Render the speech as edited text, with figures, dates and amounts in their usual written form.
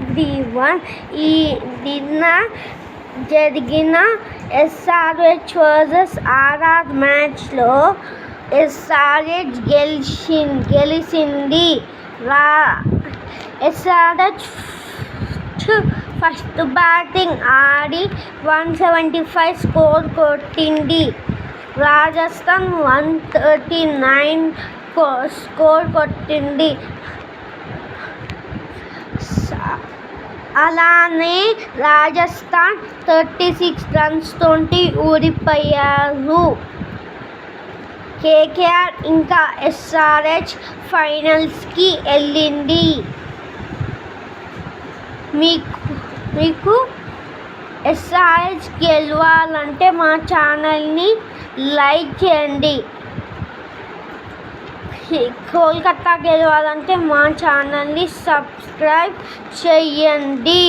Everyone. ఈ నిన్న జరిగిన ఎస్ఆర్హెచ్ వర్సెస్ ఆర్ఆర్ మ్యాచ్లో ఎస్ఆర్హెచ్ గెలిచింది. ఎస్ఆర్హెచ్ ఫస్ట్ బ్యాటింగ్ ఆడి 175 స్కోర్ కొట్టింది. రాజస్థాన్ 139 స్కోర్ కొట్టింది. అలానే రాజస్థాన్ 36 రన్స్తోటి ఓడిపోయారు. కేకేఆర్ ఇంకా ఎస్ఆర్హెచ్ ఫైనల్స్కి వెళ్ళింది. మీకు ఎస్ఆర్హెచ్ గెలవాలంటే మా ఛానల్ని లైక్ చేయండి. కోల్కతా గెలవాలంటే మా ఛానల్ని సబ్స్క్రైబ్ చేయండి.